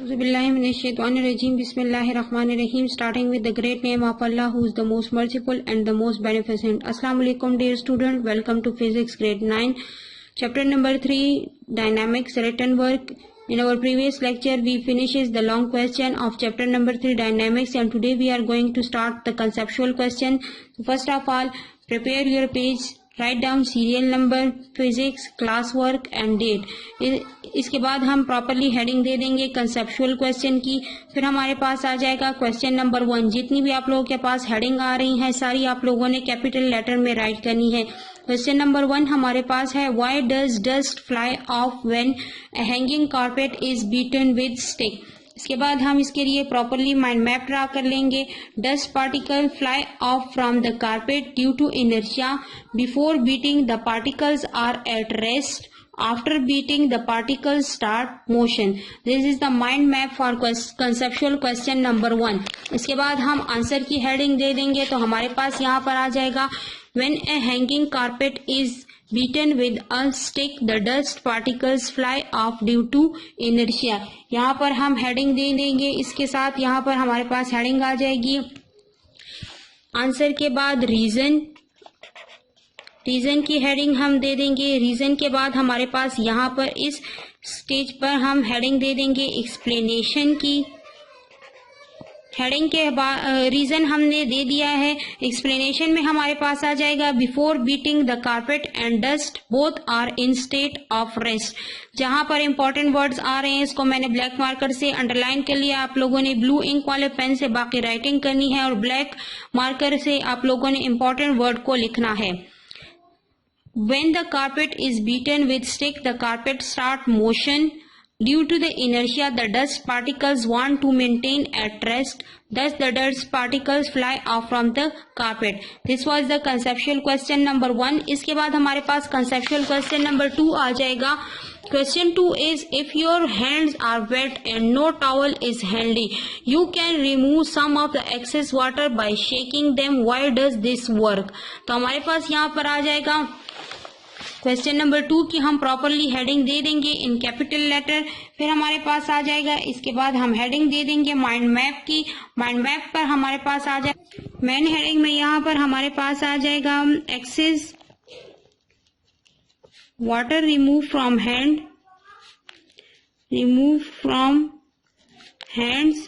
Auzubillahiminash-shaytanir-rajim. Bismillahir-rahmanir-rahim. Starting with the great name of Allah, who is the most merciful and the most beneficent. Assalamu alaikum, dear student. Welcome to Physics Grade 9, Chapter number 3, Dynamics, written work. In our previous lecture, we finishes the long question of chapter number 3, Dynamics, and today we are going to start the conceptual question. First of all, prepare your page. Write down serial number, physics, class work and date. इसके बाद हम properly heading दे देंगे conceptual question की. फिर हमारे पास आ जाएगा क्वेश्चन नंबर 1. जितनी भी आप लोगों के पास हेडिंग आ रही हैं सारी आप लोगों ने कैपिटल लेटर में राइट करनी है. क्वेश्चन नंबर 1 हमारे पास है, why does dust fly of when a hanging carpet is beaten with stick. इसके बाद हम इसके लिए प्रॉपरली माइंड मैप ड्रा कर लेंगे. Dust particle fly off from the carpet due to inertia. Before beating the particles are at rest. After beating the particles start motion. This is the mind map for conceptual question number 1. इसके बाद हम answer की heading दे देंगे. तो हमारे पास यहाँ पर आ जाएगा, when A hanging carpet is beaten with a stick, the dust particles fly off due to inertia. यहाँ पर हम हेडिंग दे देंगे. इसके साथ यहाँ पर हमारे पास हेडिंग आ जाएगी आंसर के बाद रीजन. रीजन की हेडिंग हम दे देंगे. रीजन के बाद हमारे पास यहाँ पर इस स्टेज पर हम हेडिंग दे देंगे एक्सप्लेनेशन की. हेडिंग के बाद रीजन हमने दे दिया है. एक्सप्लेनेशन में हमारे पास आ जाएगा, before beating the carpet and dust both are in state of rest. जहां पर इंपॉर्टेंट वर्ड्स आ रहे हैं इसको मैंने ब्लैक मार्कर से अंडरलाइन कर लिया. आप लोगों ने ब्लू इंक वाले पेन से बाकी राइटिंग करनी है और ब्लैक मार्कर से आप लोगों ने इंपॉर्टेंट वर्ड को लिखना है. When the carpet is beaten with stick, the carpet start motion. Due to the inertia, the dust particles want to maintain at rest. Thus, the dust particles fly off from the carpet. This was the conceptual question number 1. इसके बाद हमारे पास conceptual question number 2 आ जाएगा. Question 2 is, if your hands are wet and no towel is handy, you can remove some of the excess water by shaking them. Why does this work? तो हमारे पास यहाँ पर आ जाएगा question number 2 की हम properly heading दे देंगे in capital letter. फिर हमारे पास आ जाएगा, इसके बाद हम हेडिंग दे देंगे माइंड मैप की. माइंड मैप पर हमारे पास आ जाएगा मेन हेडिंग में यहाँ पर हमारे पास आ जाएगा excess water remove from hand, remove from hands.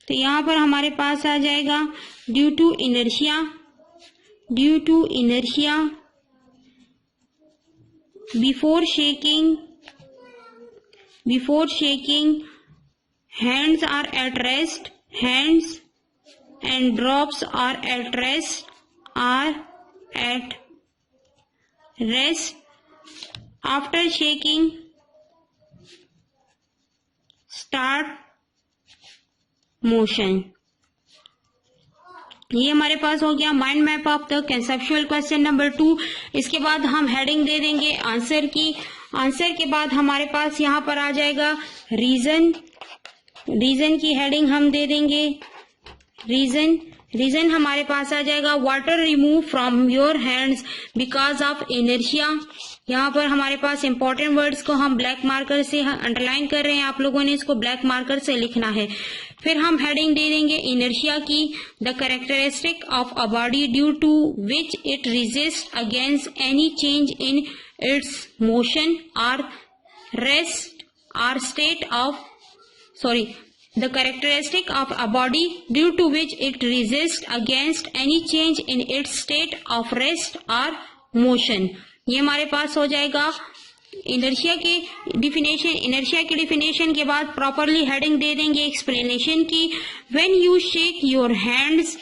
तो यहाँ पर हमारे पास आ जाएगा due to inertia. Due to inertia before shaking hands are at rest. Hands and drops are at rest. After shaking start motion. ये हमारे पास हो गया mind map of the conceptual question number 2. इसके बाद हम हेडिंग दे देंगे आंसर की. Answer के बाद हमारे पास यहाँ पर आ जाएगा रीजन. रीजन की हेडिंग हम दे देंगे रीजन हमारे पास आ जाएगा, water remove from your hands because of inertia. यहाँ पर हमारे पास इंपॉर्टेंट वर्ड्स को हम ब्लैक मार्कर से अंडरलाइन कर रहे हैं. आप लोगों ने इसको ब्लैक मार्कर से लिखना है. फिर हम हेडिंग दे देंगे इनर्शिया की, the characteristic of a body due to which it resist against any change in its motion और रेस्ट और state of the characteristic of a body due to which it resists against any change in its state of rest or motion. ये हमारे पास हो जाएगा inertia की definition. Inertia की definition के बाद प्रॉपरली हेडिंग दे देंगे एक्सप्लेनेशन की. When you shake your hands,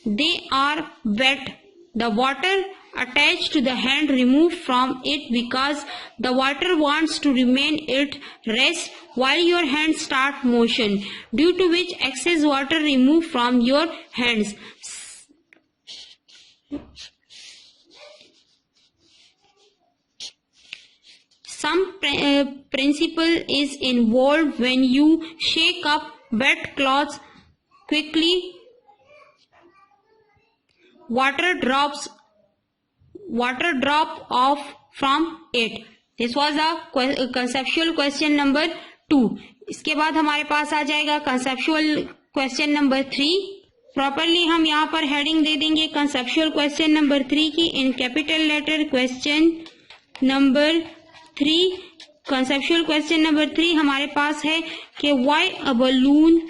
they are wet. The water attached to the hand removed from it because the water wants to remain at rest while your hands start motion, due to which excess water removed from your hands. Some principle is involved when you shake up wet cloths quickly. Water drop off from it. This was the conceptual question number 2. इसके बाद हमारे पास आ जाएगा conceptual question number 3। Properly हम यहाँ पर heading दे देंगे कंसेप्चुअल क्वेश्चन नंबर 3 की इन capital letter. Question number 3, conceptual question number 3 हमारे पास है कि why a balloon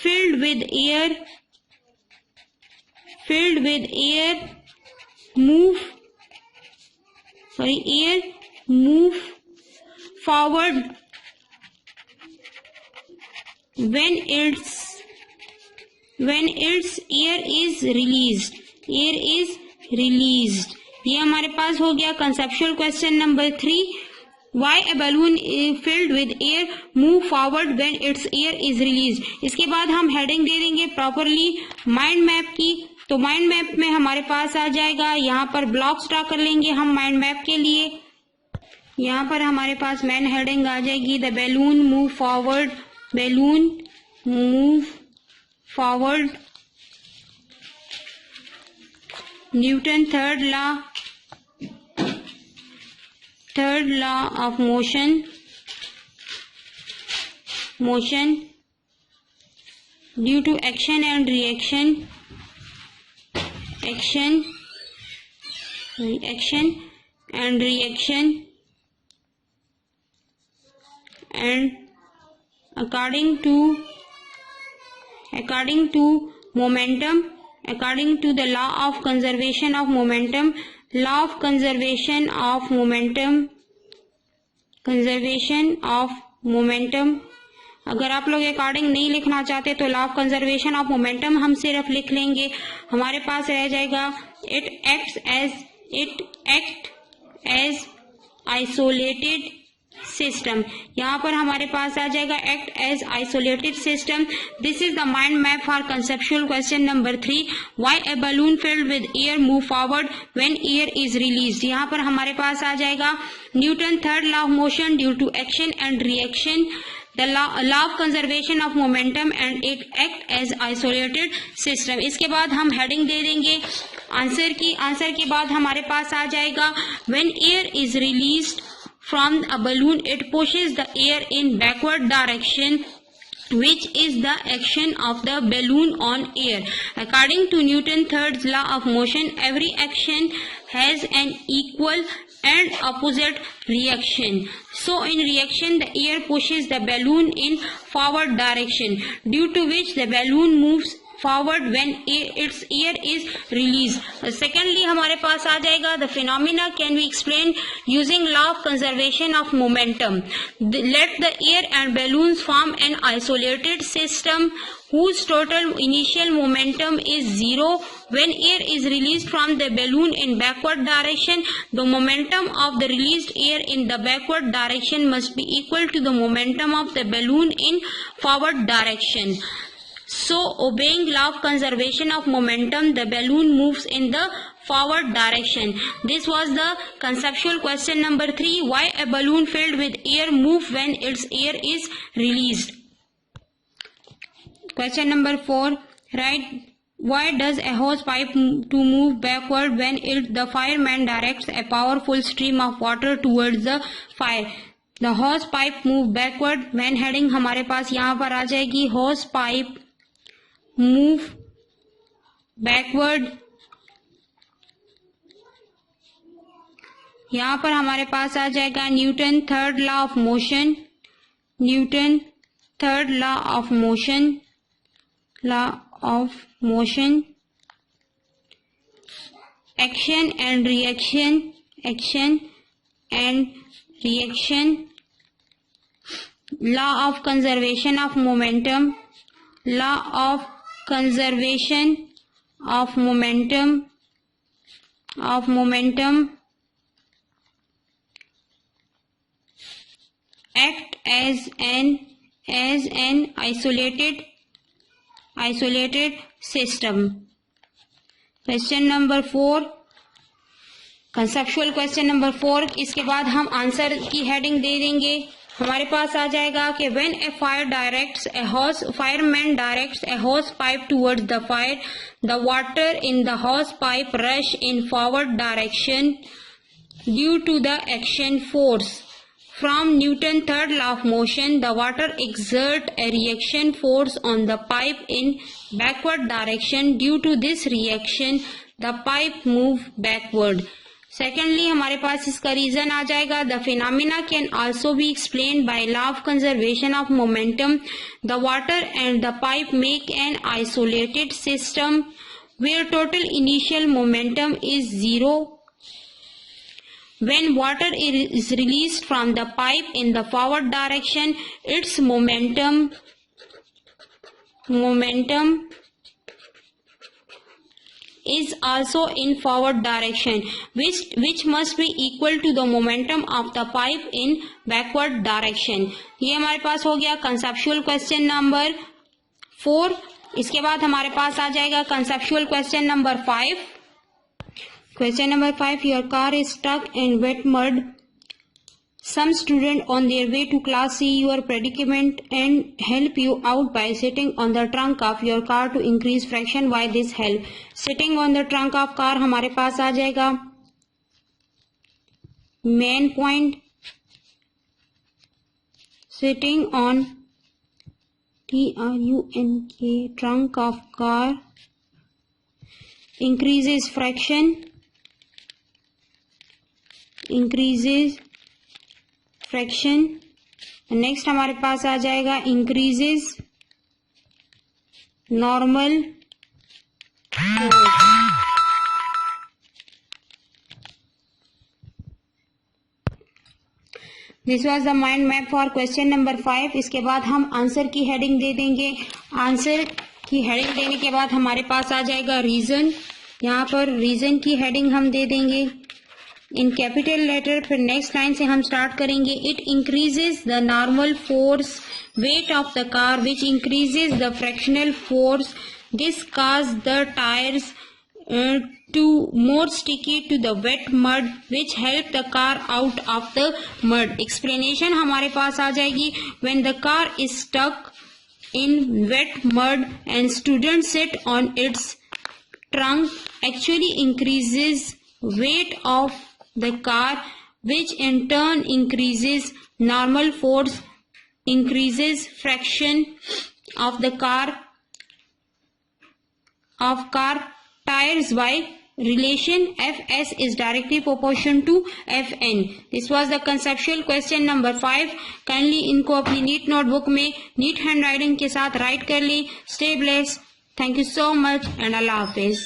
filled with air move forward when its air is released। ये हमारे पास हो गया conceptual question number 3। Why a balloon filled with air move forward when its air is released। इसके बाद हम हेडिंग दे देंगे प्रॉपरली माइंड मैप की। तो माइंड मैप में हमारे पास आ जाएगा, यहाँ पर ब्लॉक्स ड्रा कर लेंगे हम माइंड मैप के लिए। यहाँ पर हमारे पास मेन हेडिंग आ जाएगी the balloon move forward Newton third law of motion due to action and reaction and according to the law of conservation of momentum अगर आप लोग अकॉर्डिंग नहीं लिखना चाहते तो law of conservation of momentum हम सिर्फ लिख लेंगे। हमारे पास रह जाएगा it act as isolated system. यहाँ पर हमारे पास आ जाएगा act as isolated system. This is the mind map for conceptual question number 3। Why a balloon filled with air move forward when air is released. यहाँ पर हमारे पास आ जाएगा Newton third law of motion due to action and reaction, the law of conservation of momentum and it act as isolated system. इसके बाद हम heading दे देंगे आंसर की। आंसर के बाद हमारे पास आ जाएगा when air is released from a balloon it pushes the air in backward direction which is the action of the balloon on air. According to Newton's third law of motion, every action has an equal and opposite reaction. So in reaction the air pushes the balloon in forward direction, due to which the balloon moves forward when its air is released. Secondly हमारे पास आ जाएगा the phenomena can be explained using law of conservation of momentum. Let the air and balloons form an isolated system whose total initial momentum is 0. When air is released from the balloon in backward direction, the momentum of the released air in the backward direction must be equal to the momentum of the balloon in forward direction. So, obeying law of conservation of momentum, the balloon moves in the forward direction. This was the conceptual question number 3. Why a balloon filled with air move when its air is released? Question number 4. Write why does a hose pipe to move backward when the fireman directs a powerful stream of water towards the fire? The hose pipe move backward. When heading हमारे पास यहाँ पर आ जाएगी hose pipe move backward। यहाँ पर हमारे पास आ जाएगा Newton third law of motion, action and reaction, law of conservation of momentum, act as an isolated system. Question number 4, conceptual question number 4। इसके बाद हम आंसर की हेडिंग दे देंगे। हमारे पास आ जाएगा कि when a fireman directs a hose pipe towards the fire, the water in the hose pipe rush in forward direction due to the action force From Newton's third law of motion, the water exert a reaction force on the pipe in backward direction. Due to this reaction, the pipe move backward. Secondly, हमारे पास इसका reason आ जाएगा. The phenomena can also be explained by law of conservation of momentum. The water and the pipe make an isolated system where total initial momentum is zero. When water is released from the pipe in the forward direction, its momentum is also in forward direction, which must be equal to the momentum of the pipe in backward direction. ये हमारे पास हो गया conceptual question number 4. इसके बाद हमारे पास आ जाएगा conceptual question number 5. Question number 5. Your car is stuck in wet mud. Some student on their way to class see your predicament and help you out by sitting on the trunk of your car to increase friction. Why this help? Sitting on the trunk of car हमारे पास आ जाएगा main point. Sitting on TRUNK trunk of car increases friction. Next हमारे पास आ जाएगा increases normal force. This was the mind map for question number 5. इसके बाद हम आंसर की हेडिंग दे देंगे. आंसर की हेडिंग देने के बाद हमारे पास आ जाएगा रीजन. यहाँ पर रीजन की हेडिंग हम दे देंगे इन कैपिटल लेटर. फिर नेक्स्ट लाइन से हम स्टार्ट करेंगे. It increases the normal force weight of the car which increases the frictional force. This cause the tyres to more sticky to the wet mud which help the car out of the mud. Explanation हमारे पास आ जाएगी. When the car is stuck in wet mud and student sit on its trunk actually increases weight of the car, which in turn increases normal force, increases friction of the car tires by relation Fs is directly proportional to Fn. This was the conceptual question number 5. Kindly इनको अपनी NEET notebook में NEET hand writing के साथ right कर लें. Stay blessed. Thank you so much and Allah Hafiz.